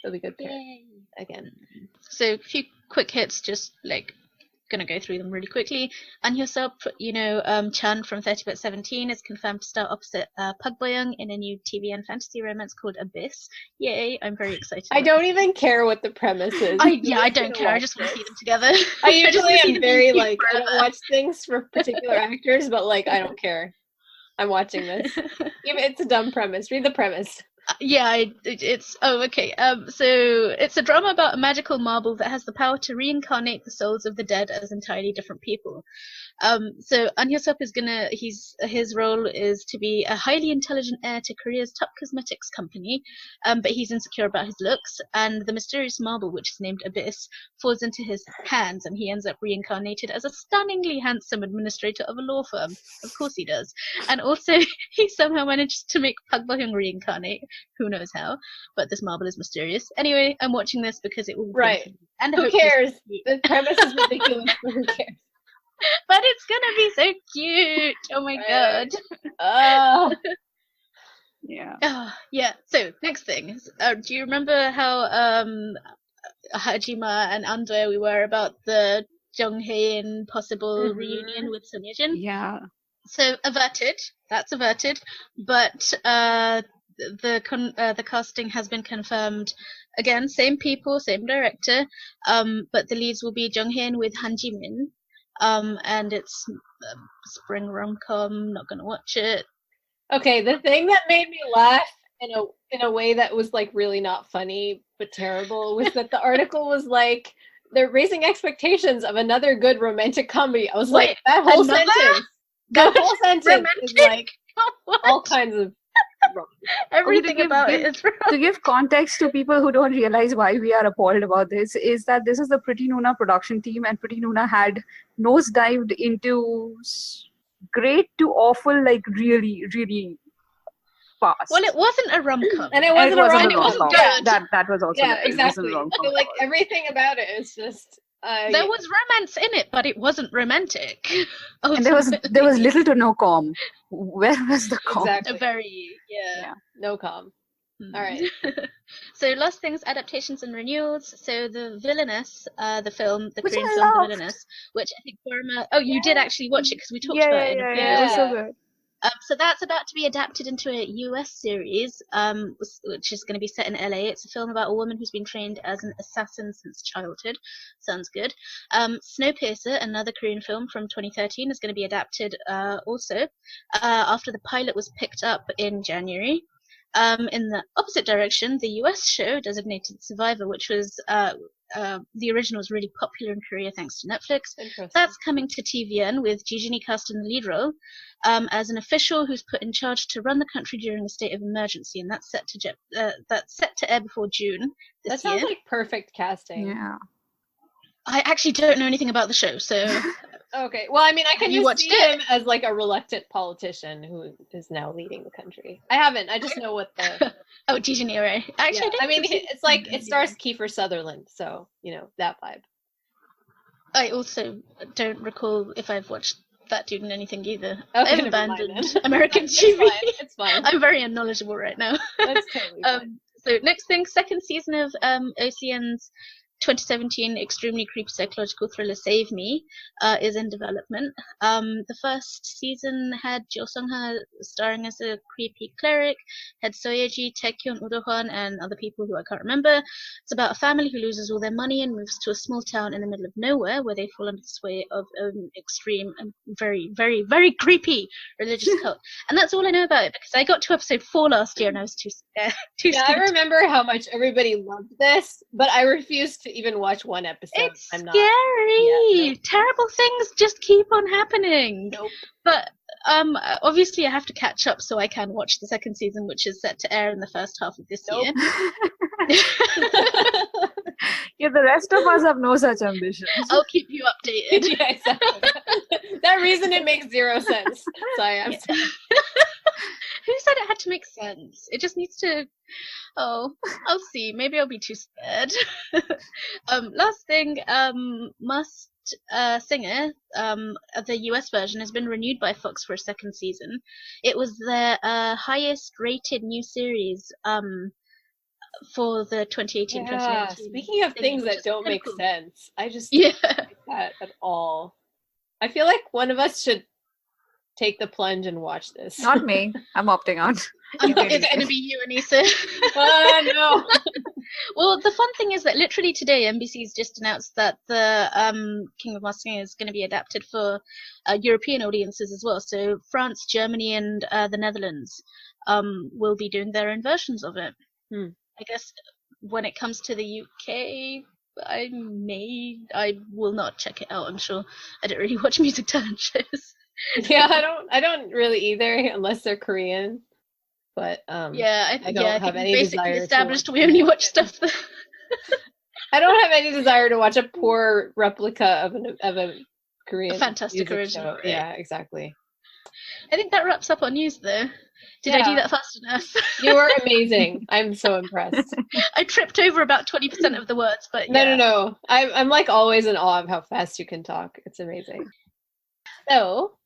they'll be good parents Yay. again. So a few quick hits, just like gonna go through them really quickly. And Hyosop, Chan from 30 but 17 is confirmed to star opposite Park Bo-young in a new TVN fantasy romance called Abyss. Yay! I'm very excited. I don't even care what the premise is. I don't care. I just want to see them together. I just usually wanna see am them very be like I don't forever. watch things for particular actors, but like I don't care. I'm watching this. Even it's a dumb premise. Read the premise. It's okay. So it's a drama about a magical marble that has the power to reincarnate the souls of the dead as entirely different people. So An Hyosop is his role is to be a highly intelligent heir to Korea's top cosmetics company, but he's insecure about his looks, and the mysterious marble, which is named Abyss, falls into his hands, and he ends up reincarnated as a stunningly handsome administrator of a law firm. Of course he does. And also, he somehow manages to make Park Bo-young reincarnate. Who knows how? But this marble is mysterious. Anyway, I'm watching this because it will be Right. fun. And Who hopefully- cares? The premise is ridiculous, but who cares? But it's gonna be so cute. Oh my Right. god. Yeah. Yeah. So next thing, do you remember how Hajima and Ando we were about the Jung Hae-in possible Mhm. reunion with Son Ye-jin? Yeah. So averted. That's averted. But the casting has been confirmed. Again, same people, same director. But the leads will be Jung Hae-in with Han Ji-min. And it's spring rom-com. Not gonna watch it. Okay, the thing that made me laugh in a way that was like really not funny but terrible was that the article was like they're raising expectations of another good romantic comedy. I was Wait, like, that whole another sentence. That whole sentence is like What? all kinds of wrong. Everything give- about give- it is wrong. To give context to people who don't realize why we are appalled about this, is that this is the Pretty Nuna production team, and Pretty Nuna had nosedived into great to awful, like really, really fast. Well, it wasn't a rom-com. And it And wasn't a wasn't rom-com. wasn't rom-com. good. That was also Yeah, it wasn't exactly. rom-com So, like at all. everything about it is just There was romance in it, but it wasn't romantic. And there was little to no com. Where was the com? exactly a very Yeah. no com. Hmm. All right. So last things, adaptations and renewals. So the Villainess, the film, the Which Korean I film, The loved. Villainess, which I think Burma. Oh, you did actually watch it because we talked Yeah, about yeah, it in a yeah, previous yeah. It was so Yeah. good. So that's about to be adapted into a US series, which is going to be set in LA. It's a film about a woman who's been trained as an assassin since childhood. Sounds good. Snowpiercer, another Korean film from 2013, is going to be adapted also after the pilot was picked up in January. In the opposite direction, the US show Designated Survivor, which was the original, was really popular in Korea thanks to Netflix. Interesting. That's coming to TVN with Ji Jin cast in the lead role as an official who's put in charge to run the country during a state of emergency, and that's set to air before June That this sounds year. like perfect casting. Yeah. I actually don't know anything about the show, so Okay. Well, I mean, I Have can you just watched see it? him as like a reluctant politician who is now leading the country. I haven't. I just know what the. oh, Ji Jin right? Actually, Yeah. I mean, it's like it stars Kiefer Sutherland, so you know that vibe. I also don't recall if I've watched that dude in anything either. Okay, I've never mind abandoned then. American It's TV. fine. It's fine. I'm very unknowledgeable right now. That's totally fine. So next thing, second season of OCN's 2017 extremely creepy psychological thriller Save Me is in development. The first season had Jo Sung-ha starring as a creepy cleric, had Soyeji, Taekhyun, Udo-hwan, and other people who I can't remember. It's about a family who loses all their money and moves to a small town in the middle of nowhere where they fall under the sway of an extreme and very, very, very creepy religious cult. And that's all I know about it because I got to episode 4 last year and I was too scared. Yeah, I remember how much everybody loved this, but I refused to even watch one episode. It's I'm not. scary. Yeah, no. Terrible things just keep on happening. Nope. But obviously I have to catch up so I can watch the second season, which is set to air in the first half of this year. Yeah, the rest of us have no such ambitions. I'll keep you updated. Yeah, exactly. That reason it makes zero sense. So I'm sorry. Who said it had to make sense? It just needs to. Oh, I'll see. Maybe I'll be too scared. Last thing, Must Singer, the US version has been renewed by Fox for a second season. It was their highest rated new series for the 2018-2019. Yeah, speaking of things that don't make cool. sense, I just don't like that at all. I feel like one of us should take the plunge and watch this. Not me. I'm opting out. It's going to be you, Anissa. No. Well, the fun thing is that literally today, NBC's just announced that the King of Mustang is going to be adapted for European audiences as well. So France, Germany, and the Netherlands will be doing their own versions of it. I guess when it comes to the UK, I will not check it out. I'm sure I don't really watch music talent shows. Yeah, I don't really either, unless they're Korean. But I don't have any desire to established we only watch stuff that I don't have any desire to watch a poor replica of a Korean fantastic original. Right? Yeah, exactly. I think that wraps up our news though. Did I do that fast enough? You were amazing. I'm so impressed. I tripped over about 20% of the words, but No. I'm like always in awe of how fast you can talk. It's amazing. So,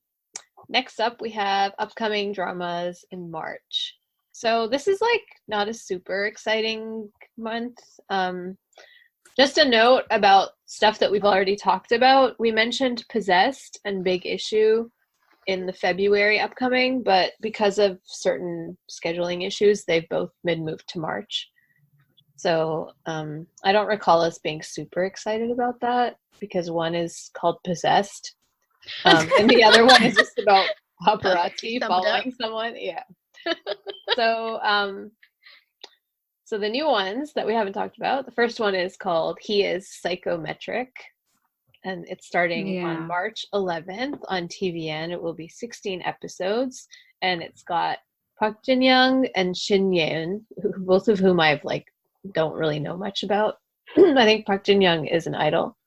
next up we have upcoming dramas in March. So this is like not a super exciting month. Just a note about stuff that we've already talked about. We mentioned Possessed and Big Issue in the February upcoming, but because of certain scheduling issues, they've both been moved to March. So I don't recall us being super excited about that because one is called Possessed and the other one is just about paparazzi following someone. Yeah. So the new ones that we haven't talked about, the first one is called He Is Psychometric, and it's starting on March 11th on TVN. It will be 16 episodes, and it's got Park Jin Young and Shin Yeon, both of whom I don't really know much about. I think Park Jin Young is an idol,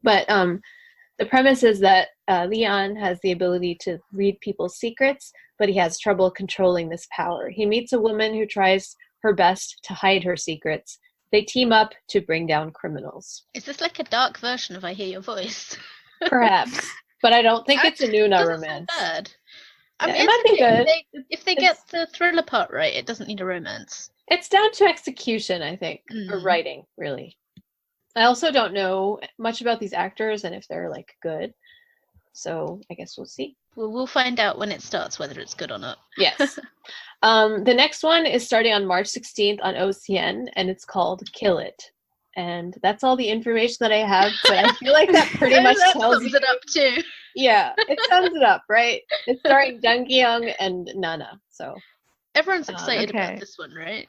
but the premise is that Leon has the ability to read people's secrets, but he has trouble controlling this power. He meets a woman who tries her best to hide her secrets. They team up to bring down criminals. Is this like a dark version of I Hear Your Voice? Perhaps, but I don't think it's a Nuna romance. Bad. I mean, it might be good. If they get the thriller part right, it doesn't need a romance. It's down to execution, I think, or writing, really. I also don't know much about these actors and if they're good. So I guess we'll see. Well, we'll find out when it starts whether it's good or not. Yes. The next one is starting on March 16th on OCN, and it's called Kill It. And that's all the information that I have, but I feel like that pretty much tells it up too. Yeah, it sums it up, right? It's starring Jung Ki-young and Nana. So everyone's excited about this one, right?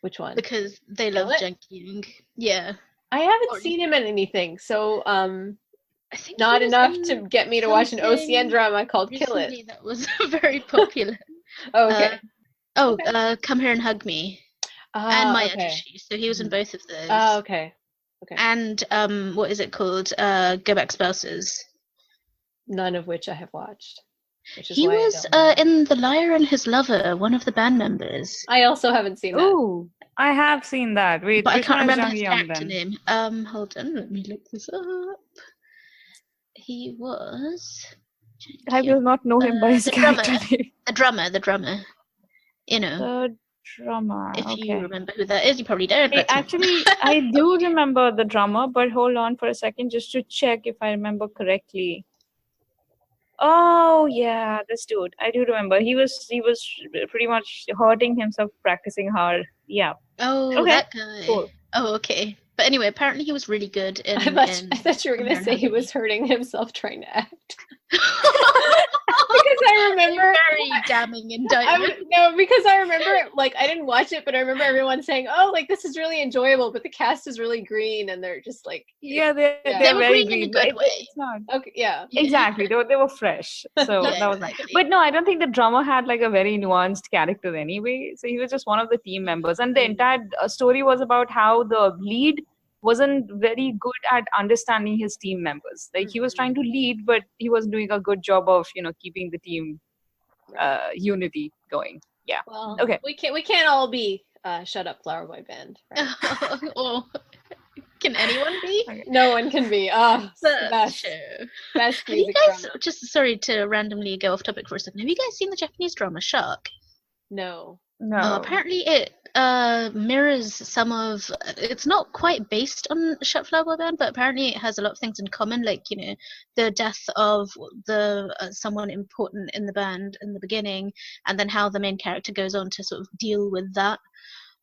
Which one? Because they love Jung Ki-young. Yeah. I haven't seen him in anything, so I think not enough to get me to watch an OCN drama called Kill It. That was very popular. Okay. Come Here and Hug Me. And My Ajushi. So he was in both of those. Oh, okay. Okay. And what is it called? Go Back Spouses. None of which I have watched. He was in The Liar and His Lover, one of the band members. I also haven't seen that. Oh, I have seen that. Wait, but I can't remember his actor name. Hold on, let me look this up. He was. I will not know him by his character name. The drummer. You know. The drummer. If you remember who that is, you probably don't. Actually, I do remember the drummer, but hold on for a second just to check if I remember correctly. Oh yeah, this dude. I do remember. He was pretty much hurting himself practicing hard. Yeah. Oh, okay. That guy. Cool. Oh, okay. But anyway, apparently he was really good in. I thought you were going to say he was hurting himself trying to act. because I remember Very damning indictment. because I remember, like, I didn't watch it, but I remember everyone saying, "Oh, like this is really enjoyable," but the cast is really green, and they're just like, Yeah, they're They were very green in a green, but good way. it's not. okay, yeah, Exactly, they were fresh, so Yeah, that was nice. exactly. But no, I don't think the drummer had like a very nuanced character anyway. So he was just one of the team members, and the entire story was about how the lead wasn't very good at understanding his team members. Like he was trying to lead, but he wasn't doing a good job of keeping the team unity going. Yeah. well, Okay. we can't all be Shut Up Flower Boy Band, right? Or can anyone be? No one can be. Oh, The best show. best Have you music guys, drama. just sorry to randomly go off topic for a second, have you guys seen the Japanese drama Shark? No. No. Apparently it mirrors some of, it's not quite based on Shut Flower Band, but apparently it has a lot of things in common, like the death of the someone important in the band in the beginning, and then how the main character goes on to sort of deal with that.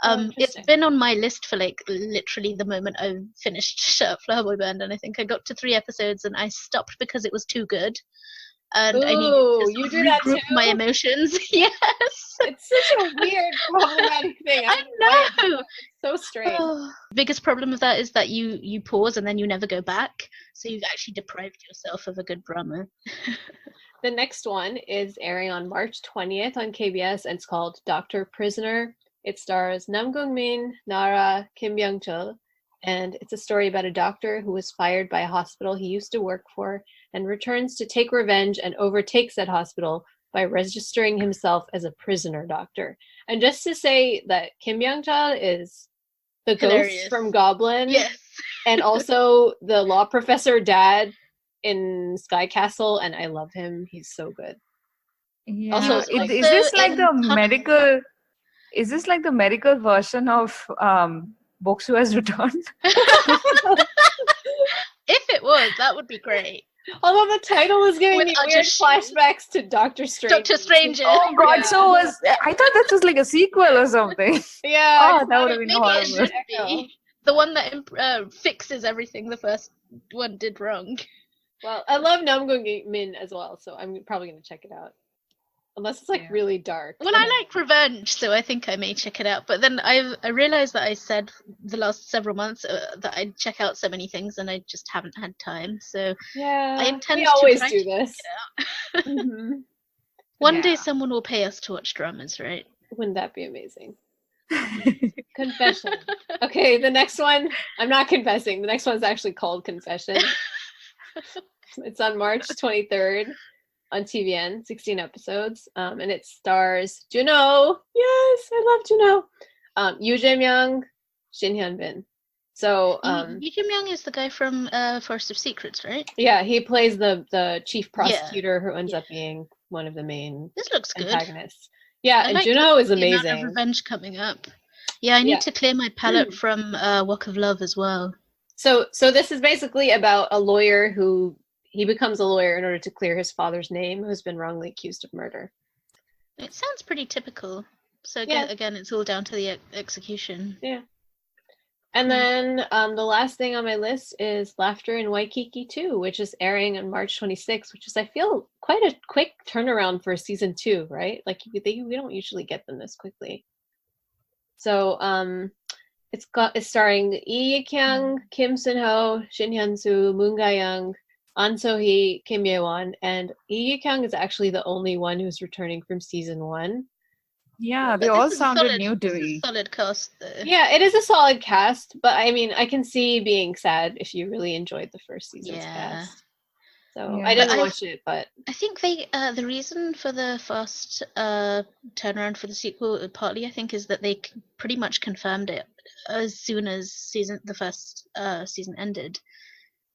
It's Interesting. been on my list for like literally the moment I finished Shut Up Flower Boy Band, and I think I got to 3 episodes and I stopped because it was too good. And I needed Ooh, to sort you of do that regroup my too? emotions. Yes. It's such a weird, problematic thing. I know. So strange. Biggest problem with that is that you pause and then you never go back, so you've actually deprived yourself of a good drama. The next one is airing on March 20th on KBS, and it's called Doctor Prisoner. It stars Nam Gung-min, Nara, Kim Byung-chul, and it's a story about a doctor who was fired by a hospital he used to work for and returns to take revenge and overtakes that hospital by registering himself as a prisoner doctor. And just to say that Kim Byung-chul is the Hilarious. ghost from Goblin, Yes. and also the law professor dad in Sky Castle, and I love him. He's so good. Yeah. Also, is like- this like in the Tunnel. medical? Is this like the medical version of Boksu Has Returned? If it was, that would be great. Although the title is giving With me Ajay weird Shee. flashbacks to Doctor Strange. Doctor Strange. Oh God! Yeah. So I thought that was like a sequel or something. Yeah. Oh, that would have been Maybe horrible. it should be the one that fixes everything the first one did wrong. Well, I love Nam Gung-min as well, so I'm probably gonna check it out. Unless it's like really dark. Well, I like revenge, so I think I may check it out. But then I realized that I said the last several months that I'd check out so many things, and I just haven't had time. So Yeah. I intend we to always try do to this. Mhm. one day Yeah. someone will pay us to watch dramas, right? Wouldn't that be amazing? Confession. Okay, the next one. I'm not confessing. The next one's actually called Confession. It's on March 23rd on TVN, 16 episodes, and it stars Juno. Yes, I love Juno. Yoo Jae-myung, Shin Hyun-bin. So, Lee Jung Young is the guy from Forest of Secrets, right? yeah, he plays the chief prosecutor who ends up being one of the main This looks good. antagonists. Yeah, I and like Juno is the amount of amazing. revenge coming up. Yeah, I need Yeah. to clear my palette from Walk of Love as well. So this is basically about a lawyer who he becomes a lawyer in order to clear his father's name, who's been wrongly accused of murder. It sounds pretty typical. So Yeah. again, it's all down to the execution. Yeah. And then the last thing on my list is Laughter in Waikiki 2, which is airing on March 26th, which is, I feel, quite a quick turnaround for season 2, right? Like we don't usually get them this quickly. So it's starring Lee Ye-kyung, Kim Sun-ho, Shin Hyun-soo, Moon Ga-young, An So-hee, Kim Ye-won, and Lee Ye-kyung is actually the only one who's returning from season 1. Yeah, they But all this is a sounded solid- new to this is a me. solid cast, though. Yeah, it is a solid cast, but I mean, I can see being sad if you really enjoyed the first season's Yeah. cast. So Yeah. I didn't But I- watch it, but I think they the reason for the fast turnaround for the sequel partly I think is that they pretty much confirmed it as soon as the first season ended.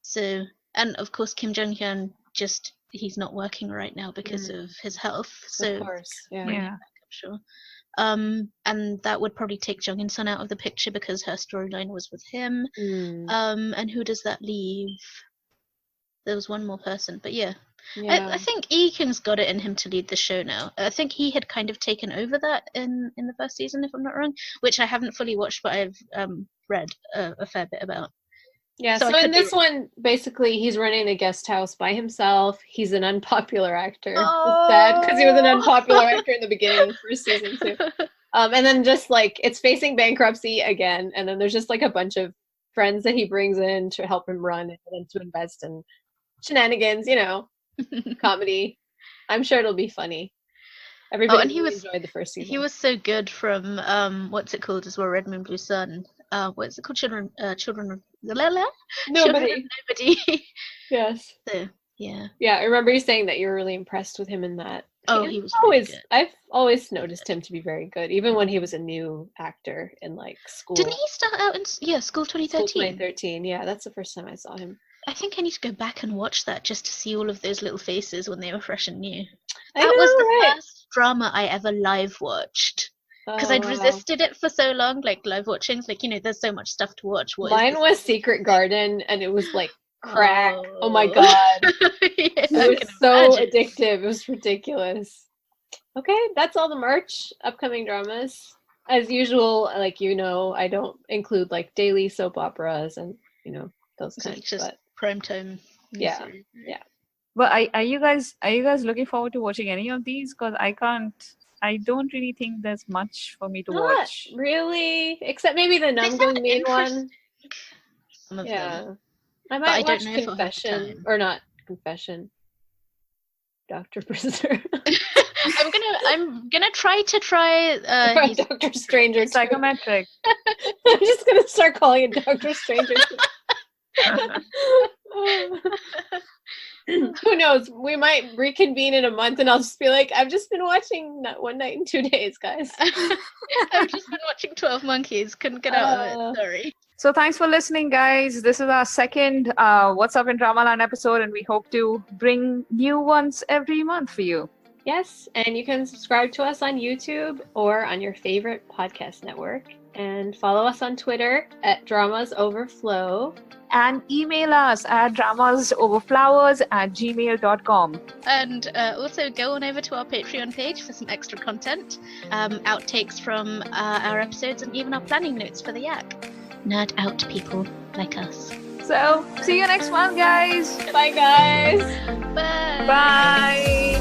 So, and of course Kim Jong Hyun he's not working right now because of his health. So of course, yeah. Yeah. I'm sure. And that would probably take Jung In-sun out of the picture because her storyline was with him. Mm, And who does that leave? There was one more person, but yeah. yeah. I think Lee Kyung's got it in him to lead the show now. I think he had kind of taken over that in the first season, if I'm not wrong, which I haven't fully watched, but I've read a fair bit about. Yeah, So I so in could be this one, basically, he's running a guest house by himself. He's an unpopular actor. It's sad because he was an unpopular actor in the beginning of first season too. And then just like it's facing bankruptcy again, and then there's just like a bunch of friends that he brings in to help him run and then to invest in shenanigans, comedy. I'm sure it'll be funny. Everybody and he really was- enjoyed the first season. He was so good from what's it called as well, Red Moon Blue Sun. What's it called? Children of Children of Nobody. Nobody. Yes. So yeah. Yeah, I remember you saying that you were really impressed with him in that. Oh, he was really always. good. I've always noticed him to be very good, even when he was a new actor in like school. Didn't he start out in School School 2013? 2013. Yeah, that's the first time I saw him. I think I need to go back and watch that just to see all of those little faces when they were fresh and new. I That was the know, right? first drama I ever live watched because Oh, I'd wow. resisted it for so long, like live watching. It's like there's so much stuff to watch. What is Mine this? was Secret Garden, and it was like crack. Oh my Oh. god, Yes, it I was can so imagine. addictive. It was ridiculous. Okay, that's all the merch. Upcoming dramas, as usual. Like I don't include like daily soap operas and those So kinds. it's just But prime time. Yeah. miniseries. Yeah. But are you guys looking forward to watching any of these? Because I can't. I don't really think there's much for me to Not watch. really, except maybe the They Nam sound Goong Min one. interesting, some of Yeah, them. I I might don't watch know if I'll have Confession time. or not Confession. Doctor Prisoner. I'm gonna try his Doctor Stranger. too. Psychometric. I'm just gonna start calling it Doctor Stranger. Who knows? We might reconvene in a month, and I'll just be like, "I've just been watching One Night in 2 Days, guys." I've just been watching 12 Monkeys. Couldn't get out of it. Sorry. So thanks for listening, guys. This is our second What's Up in Dramaland episode, and we hope to bring new ones every month for you. Yes, and you can subscribe to us on YouTube or on your favorite podcast network, and follow us on Twitter at Dramas Overflow. And email us at dramasoverflowers@gmail.com. And also go on over to our Patreon page for some extra content, outtakes from our episodes, and even our planning notes for the Yak. Nerd out people like us. So see you next month, guys. Bye, guys. Bye. Bye.